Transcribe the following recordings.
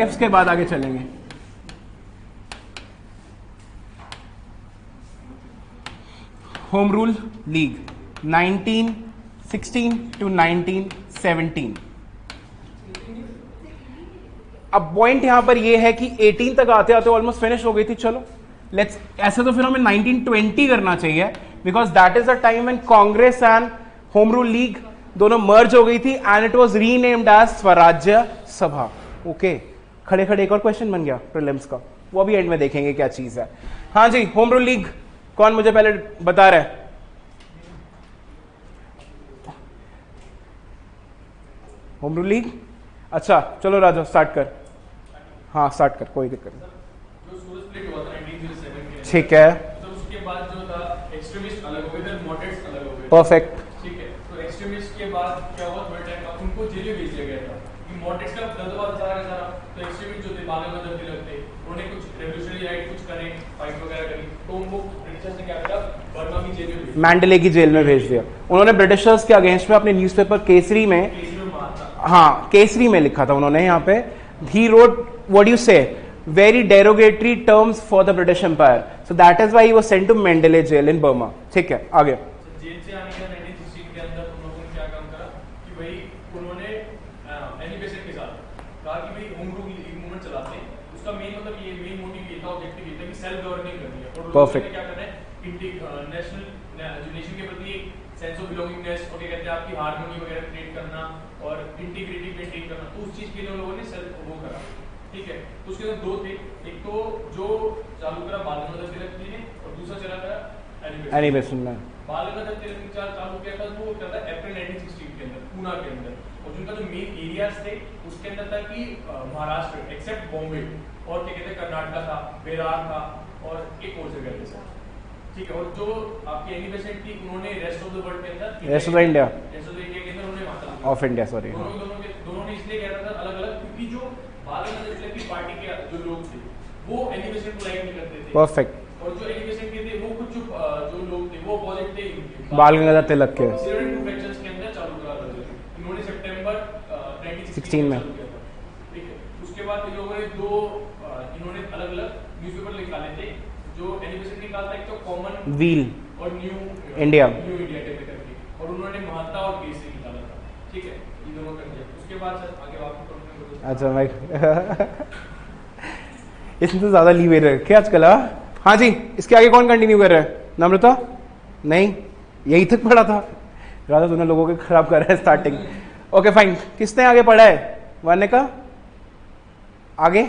उसके बाद आगे चलेंगे। Home rule league 1916 to 1917। अब पॉइंट यहां पर यह है कि 18 तक आते आते ऑलमोस्ट फिनिश हो गई थी। चलो लेट्स, ऐसे तो फिर हमें 1920 करना चाहिए, because that is the time when Congress and home rule league दोनों मर्ज हो गई थी and it was renamed as Swarajya Sabha. Okay, खड़े खड़े एक और क्वेश्चन बन गया प्रीलिम्स का, वो अभी एंड में देखेंगे क्या चीज है। हाँ जी, होम रूल लीग कौन मुझे पहले बता रहा है? होम रूल लीग, अच्छा चलो राजा स्टार्ट कर। हाँ स्टार्ट कर, कोई दिक्कत नहीं। जो सूरज स्प्लिट हुआ था 1907 के, ठीक है, तो उसके बाद जो था एक्सट्रीमिस्ट अलग हो गए थे, मॉडरेट्स अलग हो गए। परफेक्ट। ठीक है, तो एक्सट्रीमिस्ट के बाद क्या हुआ, थोड़े टाइम बाद उनको जेल में भेज दिया गया था कि मॉडरेट्स का दबदबा सारा का सारा, तो एक्सट्रीमिस्ट जो थे बाल गंगाधर तिलक थे, उन्होंने कुछ रेवोल्यूशनरी राइट कुछ करे, फाइट वगैरह करी, तो उनको ब्रिटिशर्स ने क्या किया, बर्मा की जेल में भेज दिया, मैंडेले की जेल में भेज दिया। उन्होंने ब्रिटिशर्स के अगेंस्ट में अपने न्यूज़पेपर केसरी में, हाँ केसरी में लिखा था उन्होंने, यहाँ पे ही रोट व्हाट यू से very derogatory terms for the British Empire, so that is why he was sent to Mandalay jail in Burma। ठीक है, आगे। जेल से आने के 1916 के अंदर उन लोगों ने क्या काम करा कि भाई उन्होंने एनिमेशन के साथ कहा कि भाई होम रूल मूवमेंट चलाते हैं, उसका मेन मतलब ये मेन मोटिव ये था, ऑब्जेक्टिव ये था कि सेल्फ गवर्निंग करनी है, और Perfect। क्या करना है, नेशनल नेशन के प्रति एक सेंस ऑफ बिलोंगिंगनेस, और क्या कहते हैं आपकी हार्मनी वगैरह क्रिएट करना और इंटीग्रिटी मेंटेन करना, तो उस चीज के लिए उन लोगों ने सेल्फ वो करा। ठीक है, तो उसके अंदर दो थे, एक तो जो चालू करा बाल गंगाधर तिलक जी ने, और दूसरा चला करा एनिमेशन में बाल गंगाधर तिलक ने चालू किया था, वो क्या था अप्रैल 1916 के अंदर पूना के अंदर, और जिनका जो मेन एरियाज थे उसके अंदर था कि महाराष्ट्र एक्सेप्ट बॉम्बे, और क्या कहते हैं कर्नाटका था, बेरार था, और एक और जगह थे। ठीक है, और जो आपकी एनिमेशन थी उन्होंने रेस्ट ऑफ द वर्ल्ड के अंदर, rest of the India, rest of the India के अंदर उन्होंने माता ऑफ इंडिया, सॉरी, दोनों ने इसलिए कह रहा था अलग अलग, क्योंकि जो बाल गंगाधर तिलक की पार्टी के जो लोग थे वो एनिमेशन को लाइक नहीं करते थे, परफेक्ट, और जो एनिमेशन के थे वो कुछ जो लोग थे वो अपोजिट थे इनके, बाल गंगाधर तिलक के फैक्शंस के अंदर चालू करा था। इन्होंने सितंबर 1916 में चालू किया था। ठीक है, उसके बाद इन लोगों ने दो इन्होंने अलग अलग न्यूज़पेपर निकाले थे, जो एनिमेशन निकालता है, एक तो कॉमन व्हील और न्यू इंडिया टाइप करके, और उन्होंने महात्मा और केसरी निकाला था। ठीक है, ये दोनों कर दिया। उसके बाद सर आगे आपको अच्छा भाई इसमें तो ज्यादा लीव रखे आजकल। हाँ जी, इसके आगे कौन कंटिन्यू कर रहा है? नम्रता? नहीं, यही तक पढ़ा था। राजा तूने लोगों के खराब कर रहा है स्टार्टिंग। ओके फाइन, किसने आगे पढ़ा है? वरने का आगे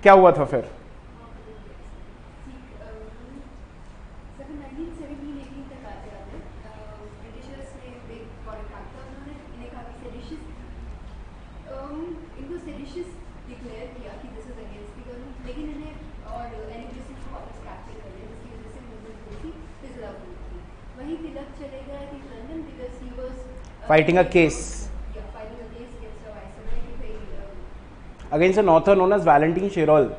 क्या हुआ था फिर? Fighting a case against an author known as Valentin Shirol,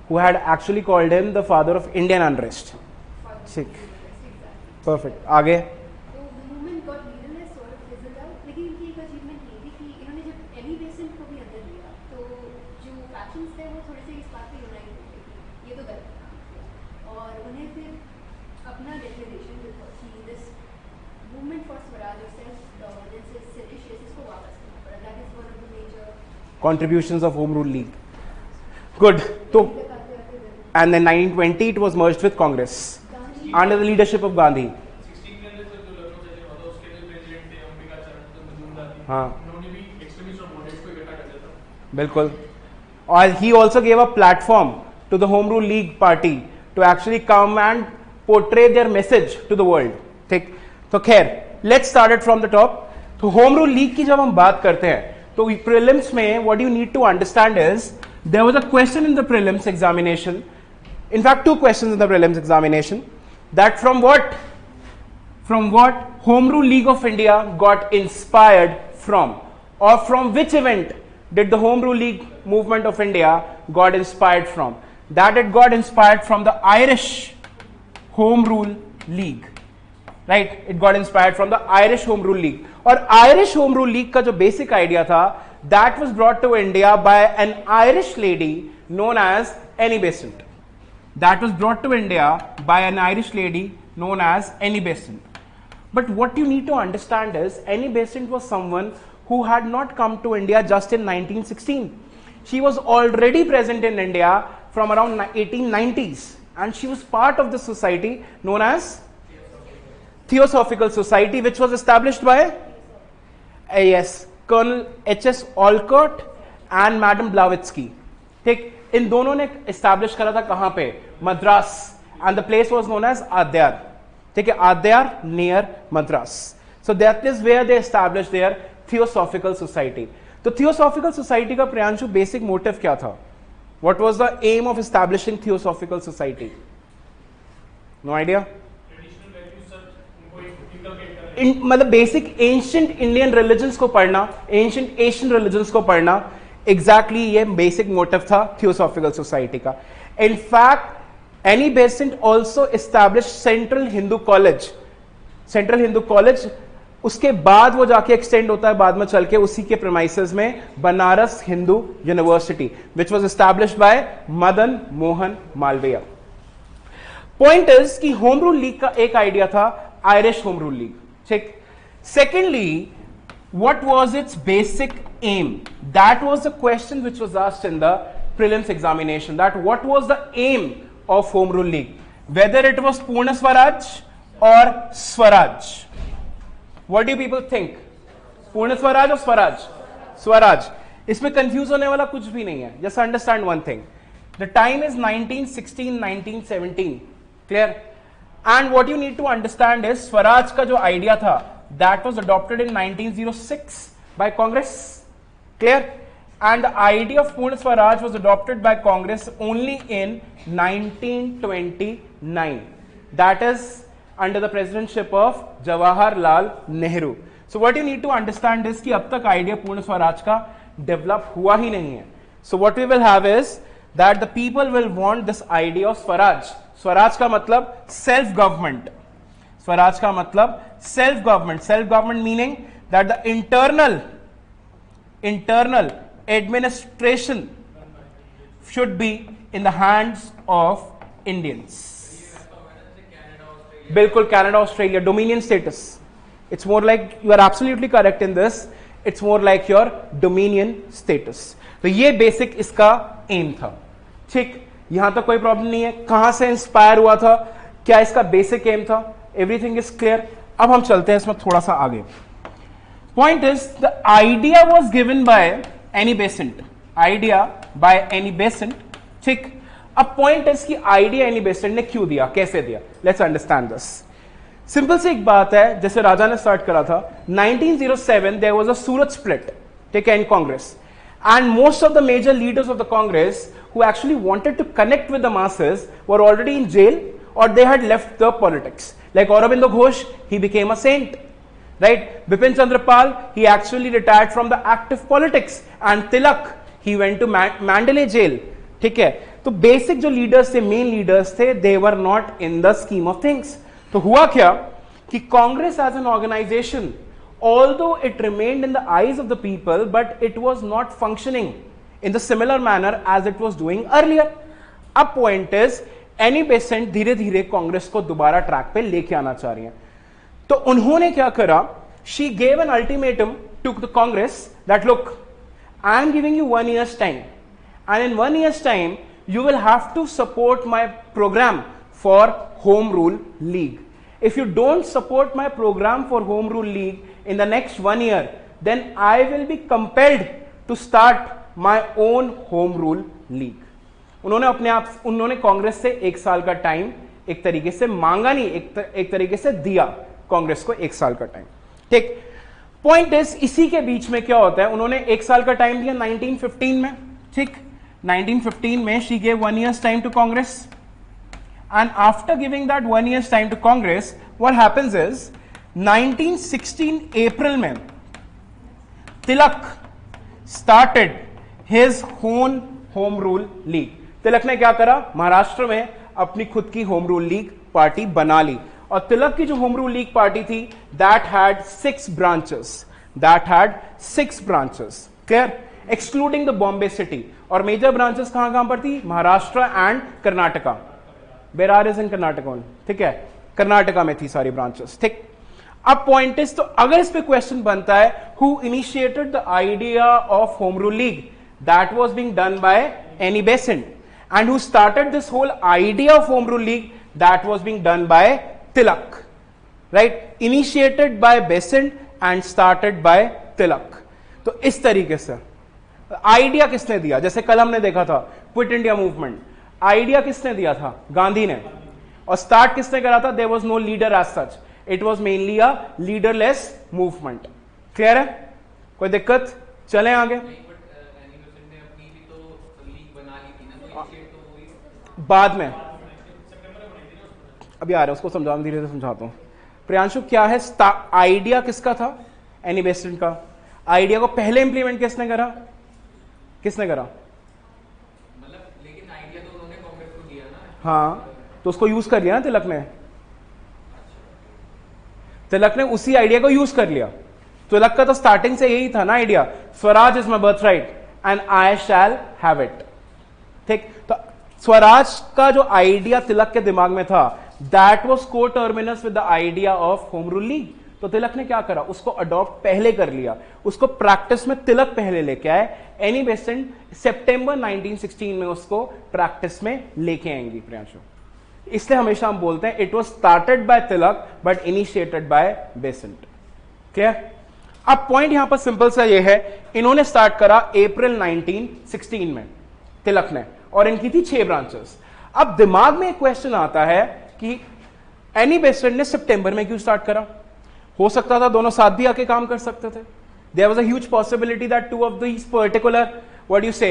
who had actually called him the father of Indian unrest. ठीक, perfect, आगे। Contributions of Home Rule League. Good. So, and then 1920 it was merged with Congress under the leadership of Gandhi. हाँ, बिल्कुल। और he also gave a platform to the Home Rule League party to actually come and portray their message to the world. ठीक, तो खैर let's start it from the top. तो Home Rule League की जब हम बात करते हैं तो prelims में what you need to understand is there was a question in the prelims examination, in fact 2 questions in the prelims examination, that from what Home Rule League of India got inspired from, or from which event did the Home Rule League movement of India got inspired from? That it got inspired from the Irish Home Rule League, right? It got inspired from the Irish Home Rule League. और Irish Home Rule League का जो basic idea था that was brought to India by an Irish lady known as Annie Besant. That was brought to India by an Irish lady known as Annie Besant. But what you need to understand is Annie Besant was someone who had not come to India just in 1916. She was already present in India from around 1890s, and she was part of the society known as Theosophical Society, which was established by yes, Colonel H.S. Olcott and Madam Blavatsky. ठीक, इन दोनों ने establish करा था कहां पे? Madras, and the place was known as Adyar. ठीक है, Adyar near Madras. So that is where they establish their theosophical society. तो थियोसॉफिकल सोसाइटी का प्रियांशु बेसिक मोटिव क्या था? What was the aim of establishing theosophical society? No idea. मतलब बेसिक एंशिएंट इंडियन रिलीजन्स को पढ़ना, ancient Asian religions को पढ़ना, exactly ये बेसिक मोटिव था थियोसॉफिकल सोसाइटी का. In fact Annie Besant also establish central Hindu college. Central Hindu college उसके बाद वो जाके एक्सटेंड होता है बाद में चल के उसी के प्रेमाइसेस में Banaras Hindu university, which was established bye Madan Mohan Malviya. Point is कि होम रूल लीग का एक आइडिया था, आयरिश होम रूल लीग. ठीक. Secondly, what was its basic aim? That was the question which was asked in the prelims examination, that what was the aim of Home Rule League, whether it was Purna Swaraj or Swaraj. What do people think? Purna Swaraj or Swaraj? Swaraj. इसमें confuse होने वाला कुछ भी नहीं है. Just understand one thing. The time is 1916, 1917. Clear? And what you need to understand is Swaraj का जो idea था, that was adopted in 1906 by Congress. Clear? And the idea of Purna Swaraj was adopted by Congress only in 1929. That is under the presidency of Jawaharlal Nehru. So what you need to understand is कि अब तक idea Purna Swaraj का develop हुआ ही नहीं है. So what we will have is that the people will want this idea of Swaraj. Swaraj का मतलब self government. Swaraj का मतलब self government. Self government meaning that the internal administration should be in the hands of Indians. बिल्कुल, Canada, Australia, dominion status. It's more like, you are absolutely correct in this. It's more like your dominion status. तो ये basic इसका M था. ठीक, यहां तक कोई problem नहीं है. कहां से इंस्पायर हुआ था, क्या इसका बेसिक एम था, एवरीथिंग इज क्लियर. अब हम चलते हैं इसमें थोड़ा सा आगे. Point is the idea was given by Annie Besant. Idea by Annie Besant. ठीक. अब पॉइंट इज कि आइडिया एनी बेसेंट ने क्यों दिया, कैसे दिया. Let's understand this. सिंपल सी एक बात है, जैसे राजा ने स्टार्ट करा था 1907 there was a Surat split. ठीक है, इन Congress. And most of the major leaders of the Congress who actually wanted to connect with the masses were already in jail or they had left the politics. Like Aurobindo Ghosh, he became a saint, right? Bipin Chandra Pal, he actually retired from the active politics, and Tilak, he went to Mandalay jail. ठीक है, तो basic जो leaders थे, main leaders थे, they were not in the scheme of things. तो हुआ क्या कि Congress as an organisation, although it remained in the eyes of the people, but it was not functioning in the similar manner as it was doing earlier. अब point is, Annie Besant धीरे धीरे कांग्रेस को दोबारा track पे लेके आना चाह रही है. तो उन्होंने क्या करा, she gave an ultimatum to the Congress that look, I am giving you 1 year's time, and in 1 year's time you will have to support my program for Home Rule League. If you don't support my program for Home Rule League in the next 1 year, then I will be compelled to start my own Home Rule League. उन्होंने कांग्रेस से 1 साल का time एक तरीके से मांगा नहीं, एक तरीके से दिया कांग्रेस को 1 साल का टाइम. ठीक. पॉइंट इज, इसी के बीच में क्या होता है, उन्होंने 1 साल का टाइम दिया 1915 में. ठीक. 1915 में she gave 1 year's time to Congress, and after giving that 1 year's time to Congress, what happens is 1916 April में Tilak started his own Home Rule League. तिलक ने क्या करा, महाराष्ट्र में अपनी खुद की होम रूल लीग पार्टी बना ली. और तिलक की जो होम रूल लीग पार्टी थी, that had 6 branches. Clear, excluding the Bombay city. और मेजर ब्रांचेस कहां कहां पर थी? Maharashtra and Karnataka. Berar is in Karnataka, ठीक है, कर्नाटका में थी सारी ब्रांचेस, ठीक। अब पॉइंट इज, तो अगर इस पे क्वेश्चन बनता है who initiated the idea of home rule league, that was being done by Annie Besant, and who started this whole idea of home rule league, that was being done by Tilak, right, initiated by Besant and started by Tilak. तो इस तरीके से idea किसने दिया? जैसे कल हमने देखा था क्विट इंडिया मूवमेंट, आइडिया किसने दिया था? गांधी ने। और स्टार्ट किसने करा था? There was no leader as such, it was mainly a leaderless movement. Clear है? कोई दिक्कत? चलें आगे। बाद में अभी आ रहा है, उसको समझाऊं, धीरे धीरे समझाता हूं। प्रियांशु, क्या है आइडिया किसका था? एनी बेसेंट का। आइडिया को पहले इंप्लीमेंट किसने करा? किसने करा? मतलब लेकिन आइडिया तो उन्होंने कांग्रेस को दिया ना। हाँ, तो उसको यूज कर लिया ना तिलक ने। तिलक ने उसी आइडिया को यूज कर लिया। तिलक का तो स्टार्टिंग से यही था ना idea, Swaraj is my birth right and I shall have it, ठीक। तो स्वराज का जो आइडिया तिलक के दिमाग में था, दैट वाज को terminus with the idea of home rule league. तो तिलक ने क्या करा? उसको अडॉप्ट पहले कर लिया, उसको प्रैक्टिस में तिलक पहले लेके आए। एनी बेसेंट सितंबर 1916 में उसको प्रैक्टिस में लेके आएंगी प्रियांशु। इसलिए हमेशा हम बोलते हैं it was started by Tilak but initiated by Besant. Clear? अब पॉइंट यहां पर सिंपल सा ये है, इन्होंने स्टार्ट करा अप्रैल 1916 में तिलक ने, और इनकी थी 6 ब्रांचेस। अब दिमाग में एक क्वेश्चन आता है कि एनी बेसेंट ने सितंबर में क्यों स्टार्ट करा? हो सकता था दोनों साथ भी आके काम कर सकते थे। There was a huge possibility that two of these particular, what you say,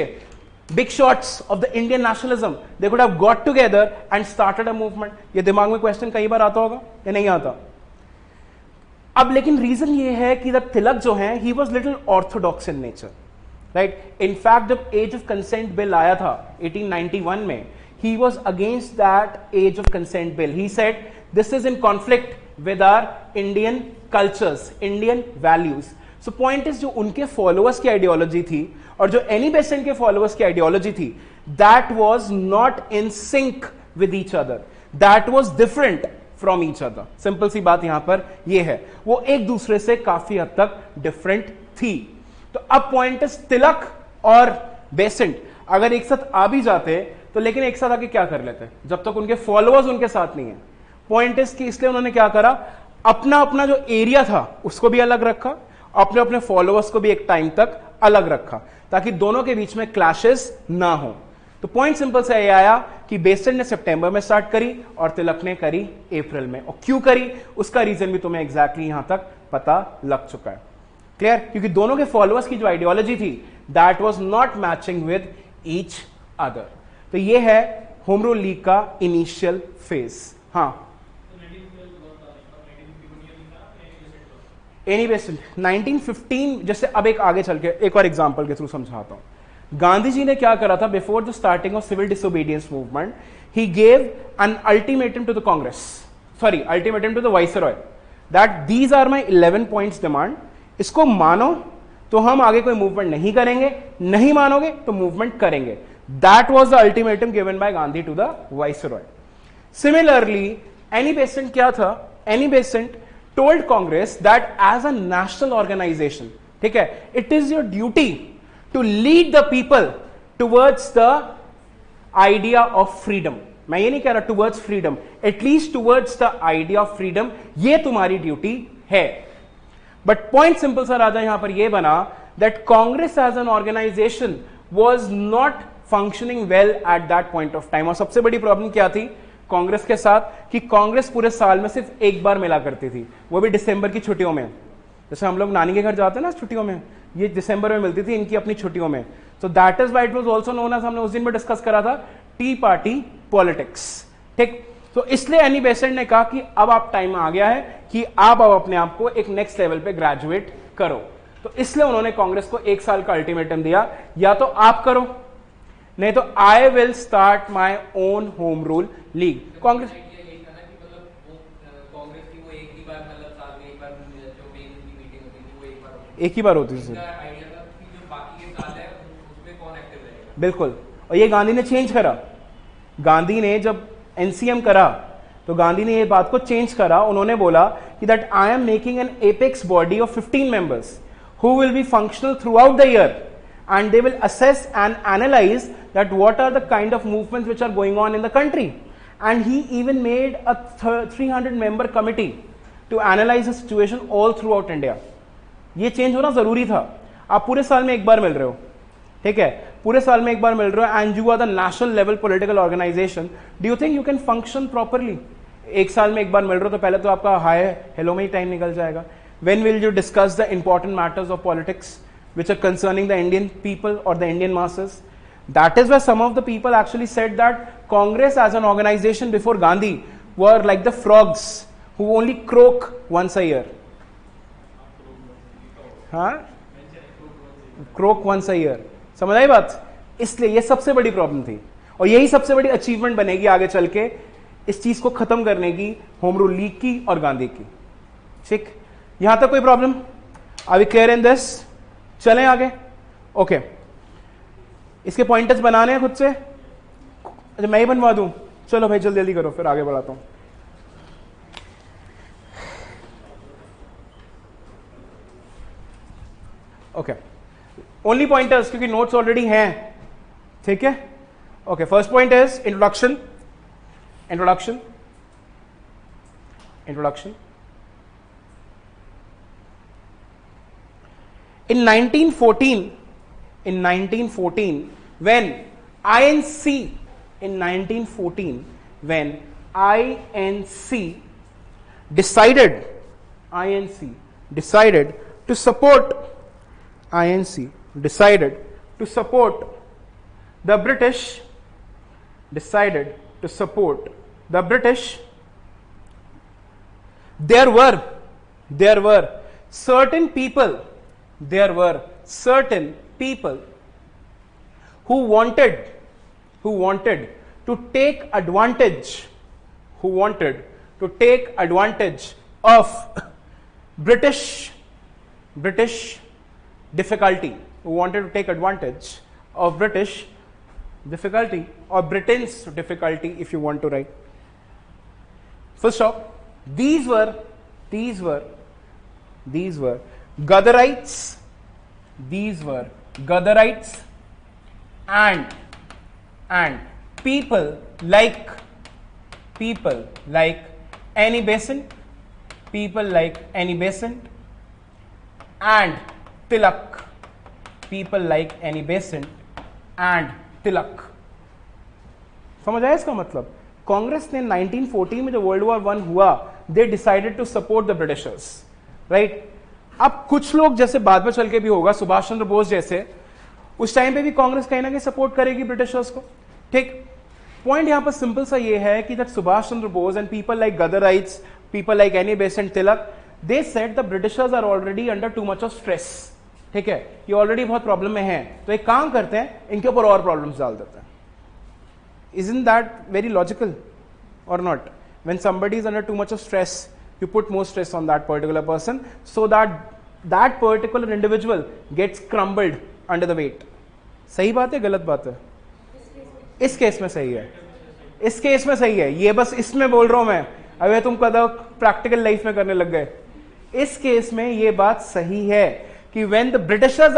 big shots of the Indian nationalism, they could have got together and started a movement. ये दिमाग में क्वेश्चन कई बार आता होगा या नहीं आता? अब लेकिन रीजन ये है कि जब तिलक जो है, he was little orthodox in nature, right? In fact, जब एज ऑफ कंसेंट बिल आया था 1891 में, he was against that age of consent bill. He said this is in conflict with our Indian cultures, Indian values. So point is, जो उनके followers की ideology थी और जो एनी बेसेंट के फॉलोअर्स की आइडियोलॉजी थी, that was not in sync with each other, that was different from each other. Simple सी बात यहां पर यह है, वो एक दूसरे से काफी हद तक डिफरेंट थी। तो अब पॉइंट इज, तिलक और बेसेंट अगर एक साथ आ भी जाते तो लेकिन एक साथ आके क्या कर लेते जब तक उनके फॉलोअर्स उनके साथ नहीं है। पॉइंट इज कि इसलिए उन्होंने क्या करा, अपना अपना जो एरिया था उसको भी अलग रखा, अपने अपने फॉलोअर्स को भी एक टाइम तक अलग रखा, ताकि दोनों के बीच में क्लैशेस ना हो। तो पॉइंट सिंपल से ये आया कि बेसेंट ने सितंबर में स्टार्ट करी और तिलक ने करी अप्रैल में। और क्यों करी उसका रीजन भी तुम्हें एग्जैक्टली यहां तक पता लग चुका है। क्लियर? क्योंकि दोनों के फॉलोअर्स की जो आइडियोलॉजी थी, that was not matching with each other. तो ये है होम रूल लीग का इनिशियल फेज। हाँ, एनी बेसेंट 1915, जैसे अब एक आगे चल के एक और एग्जांपल के थ्रू समझाता हूं। गांधी जी ने क्या करा था before the starting of civil disobedience movement, he gave an ultimatum to the Congress, sorry ultimatum to the viceroy, that these are my 11 points demand, इसको मानो तो हम आगे कोई मूवमेंट नहीं करेंगे, नहीं मानोगे तो मूवमेंट करेंगे। That was the ultimatum given by Gandhi to the viceroy. Similarly Annie Besant क्या था, Annie Besant told Congress that as a national organization, ठीक है, it is your duty to lead the people towards the idea of freedom. मैं ये नहीं कह रहा towards freedom, at least towards the idea of freedom, ये तुम्हारी duty है। बट पॉइंट सिंपल सा राजा यहां पर यह बना that Congress as an organization was not functioning well at that point of time। और सबसे बड़ी प्रॉब्लम क्या थी कांग्रेस के साथ, कि कांग्रेस पूरे साल में सिर्फ एक बार मिला करती थी, वो भी दिसंबर की छुट्टियों में। जैसे हम लोग नानी के घर जाते हैं ना छुट्टियों में, ये दिसंबर में मिलती थी इनकी अपनी छुट्टियों में। तो that is why it was also known as, हमने उस दिन में डिस्कस करा था, टी पार्टी पॉलिटिक्स। ठीक, तो इसलिए एनी बेसेंट ने कहा कि अब आप टाइम आ गया है कि आप अब अपने आप को एक नेक्स्ट लेवल पे ग्रेजुएट करो। तो इसलिए उन्होंने कांग्रेस को 1 साल का अल्टीमेटम दिया, या तो आप करो नहीं तो I will start my own home rule league. Congress एक ही बार होती थी। बिल्कुल, और ये गांधी ने चेंज करा। गांधी ने जब एनसीएम करा तो गांधी ने ये बात को चेंज करा। उन्होंने बोला कि that I am making an apex body of 15 members who will be functional through out the year and they will assess and analyze that what are the kind of movements which are going on in the country. And he even made a 300 member committee to analyze the situation all throughout India. ये change होना जरूरी था। आप पूरे साल में एक बार मिल रहे हो, ठीक है, पूरे साल में एक बार मिल रहे हो, and you are the national level political organisation, do you think you can function properly? एक साल में एक बार मिल रहे हो तो पहले तो आपका हाय हेलो में ही टाइम निकल जाएगा। When will you discuss the important matters of politics which are concerning the Indian people or the Indian masses? That is why some of the people actually said that Congress as an organization before Gandhi were like the frogs who only croak once a year. हाँ, croak once a year. समझ आई बात? इसलिए ये सबसे बड़ी problem थी और यही सबसे बड़ी अचीवमेंट बनेगी आगे चल के इस चीज को खत्म करने की, होम रूल लीग की और गांधी की। ठीक, यहां तक कोई problem? Are we clear in this? चलें आगे। ओके, इसके पॉइंटर्स बनाने हैं खुद से? अच्छा, मैं ही बनवा दूं? चलो भाई जल्दी जल्दी करो, फिर आगे बढ़ाता हूं। ओके, ओनली पॉइंटर्स क्योंकि नोट्स ऑलरेडी हैं, ठीक है। Okay, first point is introduction. Introduction introduction In 1914, when INC, in 1914, when INC decided to support the British, there were certain people who wanted to take advantage of British difficulty, or Britain's difficulty, if you want to write. Full stop. These were Gatherites, and people like Annie Besant, and Tilak, समझ आया इसका मतलब? कांग्रेस ने 1914 में जो world war 1 हुआ, they decided to support the Britishers, right? अब कुछ लोग, जैसे बाद में चल के भी होगा, सुभाष चंद्र बोस जैसे, उस टाइम पे भी कांग्रेस कहीं ना कहीं सपोर्ट करेगी ब्रिटिशर्स को, ठीक। पॉइंट यहां पर सिंपल सा ये है कि that Subhash Chandra Bose and people like Ghadarites, people like Annie Besant Tilak, they said the Britishers are already under too much of stress, ठीक है, ये ऑलरेडी बहुत प्रॉब्लम में है, तो एक काम करते हैं, इनके ऊपर और प्रॉब्लम्स डाल देते हैं। Isn't that very logical or not? When somebody is under too much of stress, you put more stress on that particular person so that that particular individual gets crumbled under the weight. सही बात है, गलत बात है? इस case में सही है, इस केस में सही है, ये बस इसमें बोल रहा हूं मैं, अबे तुम कदा प्रैक्टिकल लाइफ में करने लग गए। इस केस में ये बात सही है कि when the Britishers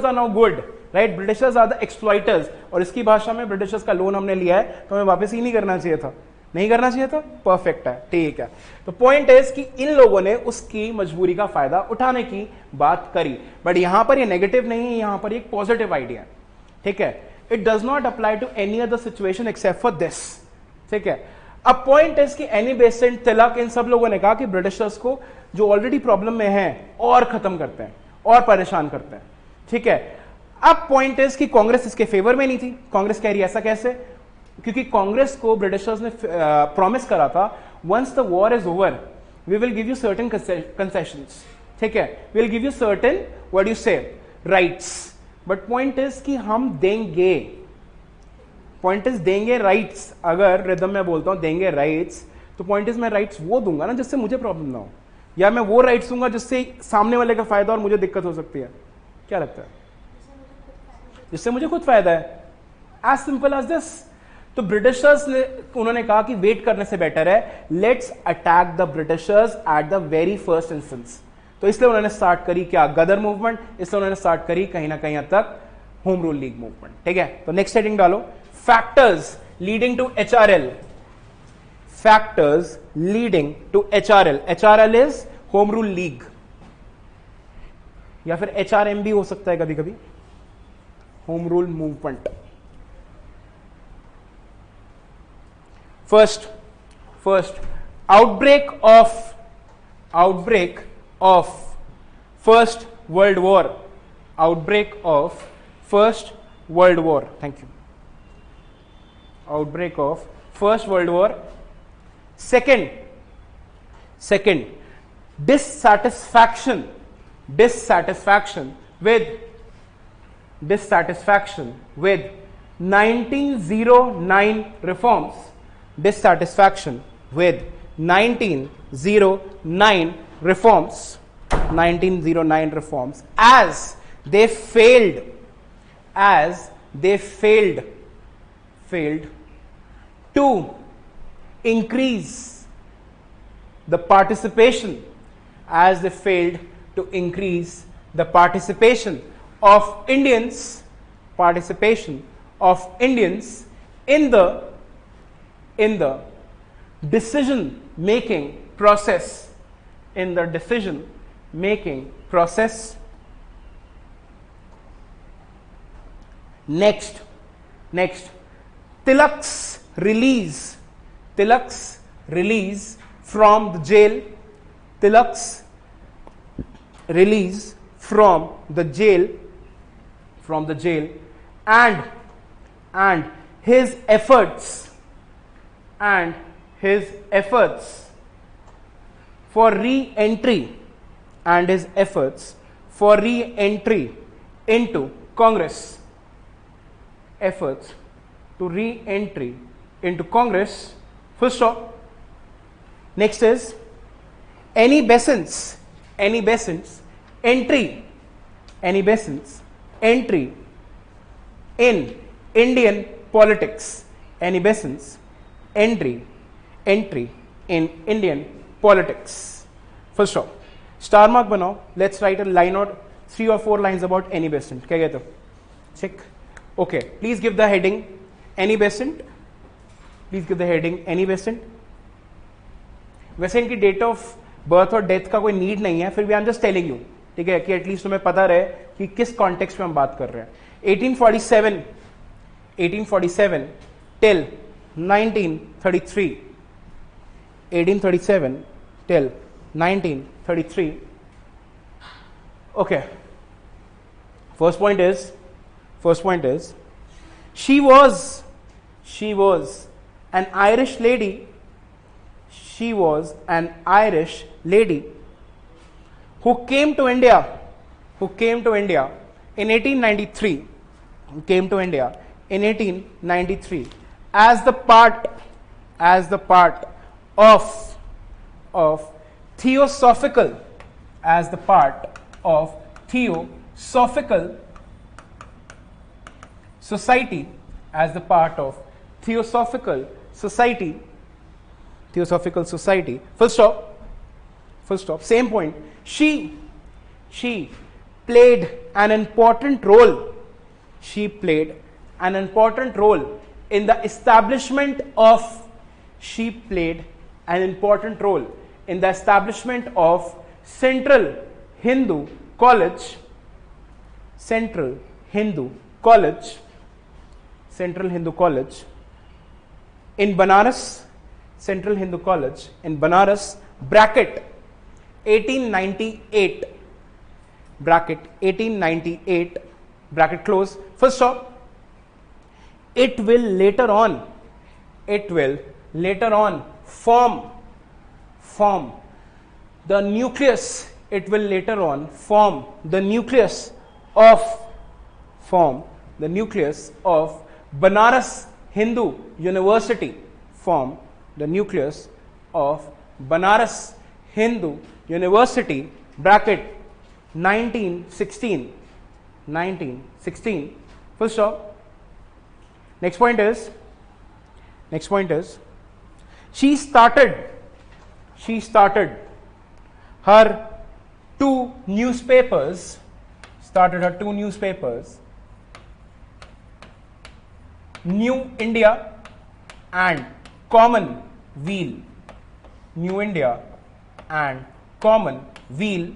are now good, right, Britishers are the exploiters, और इसकी भाषा में ब्रिटिशर्स का लोन हमने लिया है तो हमें वापस ही नहीं करना चाहिए था, नहीं करना चाहिए था, परफेक्ट है, ठीक है। तो पॉइंट इज कि इन लोगों ने उसकी मजबूरी का फायदा उठाने की बात करी, बट यहां पर ये नेगेटिव नहीं है, यहां पर एक पॉजिटिव आइडिया है, ठीक है। It does not apply to any other situation except for this, ठीक है। अब पॉइंट इज कि एनी बेसेंट, तिलक, इन सब लोगों ने कहा कि ब्रिटिशर्स को जो ऑलरेडी प्रॉब्लम में है और खत्म करते हैं और परेशान करते हैं, ठीक है। अब पॉइंट इज कि कांग्रेस इसके फेवर में नहीं थी। कांग्रेस कह रही है ऐसा कैसे? क्योंकि कांग्रेस को ब्रिटिशर्स ने प्रॉमिस करा था, once the war is over we will give you certain concessions, ठीक है, we will give you certain, what you say, rights. But point is कि हम देंगे, पॉइंट इज देंगे राइट्स। अगर रिदम में बोलता हूं देंगे राइट्स, तो पॉइंट इज मैं राइट्स वो दूंगा ना जिससे मुझे प्रॉब्लम ना हो, या मैं वो राइट्स दूंगा जिससे सामने वाले का फायदा और मुझे दिक्कत हो सकती है। क्या लगता है? जिससे मुझे खुद फायदा है. As simple as this. तो ब्रिटिशर्स ने उन्होंने कहा कि वेट करने से बेटर है, let's attack the Britishers at the very first instance. तो इसलिए उन्होंने स्टार्ट करी क्या, गदर मूवमेंट. इसलिए उन्होंने स्टार्ट करी कहीं ना कहीं हद तक होम रूल लीग मूवमेंट. ठीक है, तो नेक्स्ट हेडिंग डालो, factors leading to HRL. Factors leading to HRL. HRL is home rule league, या फिर एचआरएम भी हो सकता है कभी कभी, home rule movement. First, outbreak of First World War. Outbreak of First World War. Thank you. Outbreak of First World War. Second, dissatisfaction with 1909 reforms. Dissatisfaction with 1909 reforms as they failed to increase the participation of Indians in the decision making process. Next, Tilak's release from the jail. And his efforts for re-entry into Congress. Full stop. Next is Annie Besant's entry in Indian politics. Annie Besant's entry in Indian politics. Full stop. Star mark banao. Let's write a line or 3 or 4 lines about Annie Besant. क्या कहते हो? Check. Okay. Please give the heading Annie Besant. वैसे इनकी date of birth और death का कोई need नहीं है, फिर भी I am just telling you, ठीक है, कि एटलीस्ट तुम्हें पता रहे कि किस कॉन्टेक्स्ट में हम बात कर रहे हैं. 1847 till 1933. 1837 till 1933. Okay. First point is she was an Irish lady. Who came to India in 1893. As the part of Theosophical Society. Full stop. Same point. She played an important role. In the establishment of Central Hindu College in Banaras. Bracket 1898. Bracket close. First stop. It will later on form the nucleus. Of Banaras Hindu University. Bracket 1916. full stop. Next point is she started her two newspapers, New India and Commonweal. New India and Commonweal,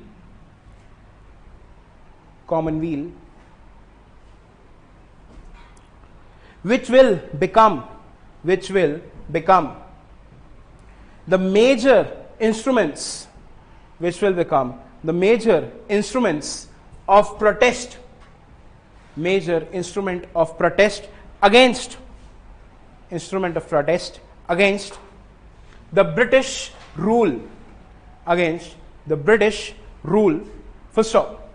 which will become the major instruments of protest, against the British rule, full stop.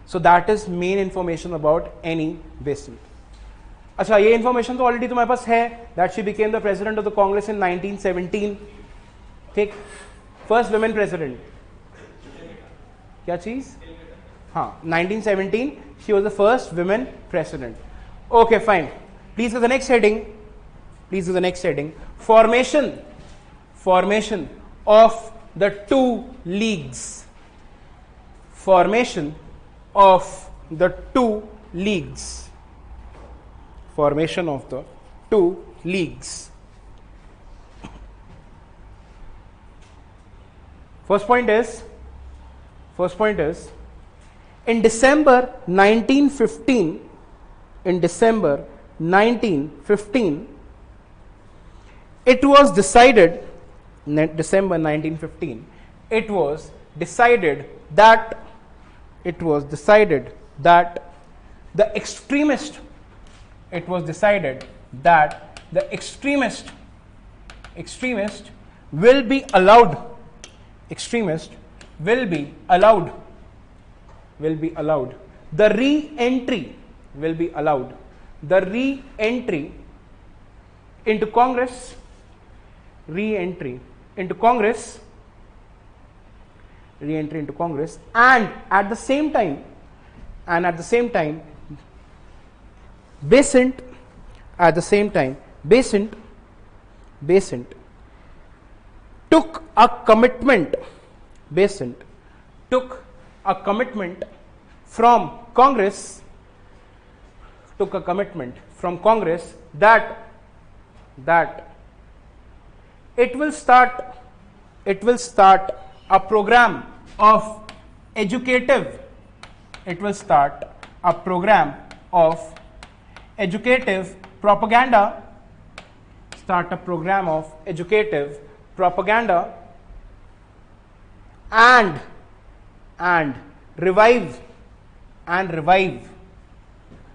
So that is main information about Annie Besant. अच्छा, ये information तो already तुम्हारे पास है, that she became the president of the Congress in 1917. ठीक, first women president. क्या चीज? हाँ, 1917 she was the first women president. Okay, fine. Please go to the next heading. Formation of the two leagues. Formation of the two leagues. First point is in December 1915, it was decided that the extremist will be allowed the re-entry into Congress, and at the same time Besant took a commitment from Congress that it will start a program of educative propaganda, and revive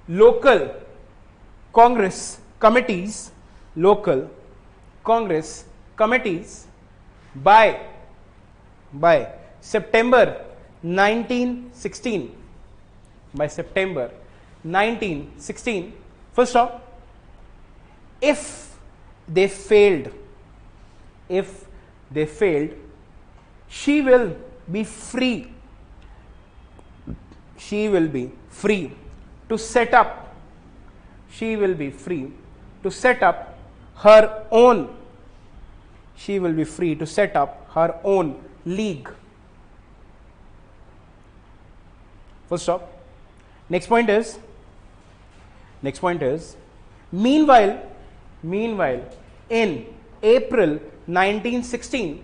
local Congress committees by September 1916. First off, if they failed, she will be free to set up her own league. Full stop. Next point is meanwhile in April 1916,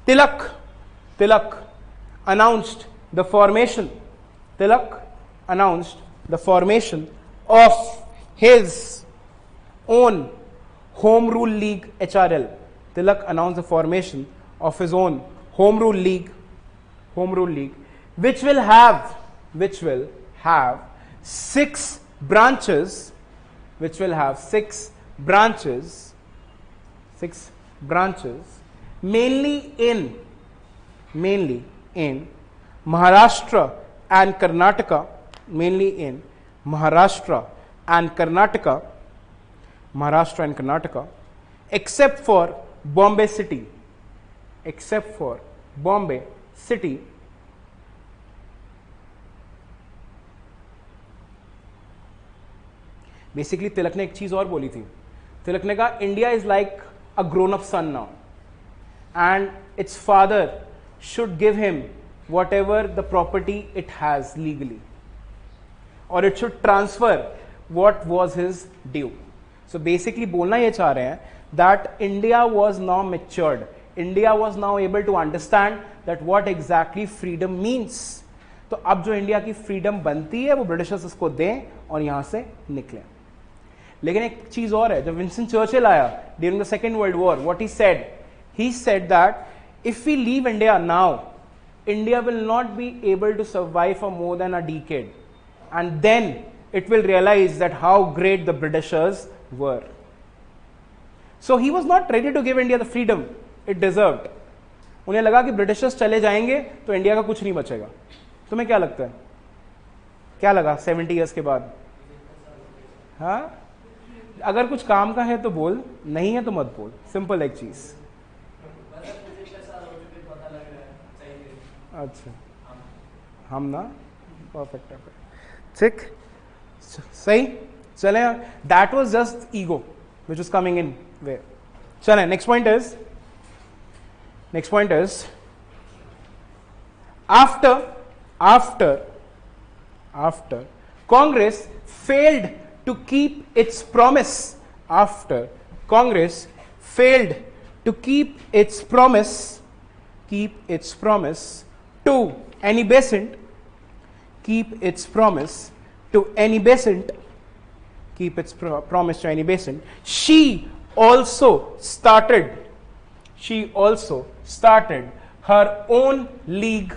Tilak announced the formation of his own Home Rule League HRL. Tilak announced the formation of his own Home Rule League, which will have 6 branches, mainly in Maharashtra and Karnataka, except for Bombay City, except for Bombay City, basically Tilak ने एक चीज और बोली थी. तिलक ने कहा India is like a grown up son now and its father should give him whatever the property it has legally और it should transfer what was his due. So basically बोलना ये चाह रहे हैं that India was now matured, India was now able to understand that what exactly freedom means. तो अब जो India की फ्रीडम बनती है वो ब्रिटिशर्स उसको दें और यहां से निकलें. लेकिन एक चीज और है, जब विंस्टन चर्चिल आया during the second world war, what he said that if we leave India now, India will not be able to survive for more than a decade and then it will realize that how great the Britishers were. So he was not ready to give India the freedom it deserved. उन्हें लगा कि Britishers चले जाएंगे तो India का कुछ नहीं बचेगा. तुम्हें क्या लगता है, क्या लगा 70 इयर्स के बाद? हाँ, अगर कुछ काम का है तो बोल, नहीं है तो मत बोल. सिंपल एक चीज. अच्छा, हम ना परफेक्ट है, ठीक, सही. चले, that was just ego which is coming in way. चले, next point is after Congress failed to keep its promise, after Congress failed to keep its promise to Annie Besant, she also started her own league.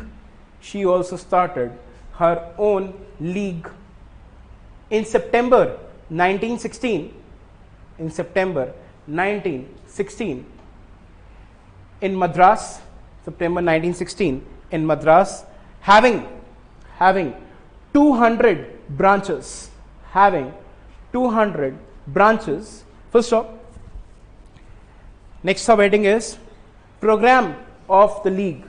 In September 1916, in Madras, having 200 branches, full stop. Next subheading is program of the league.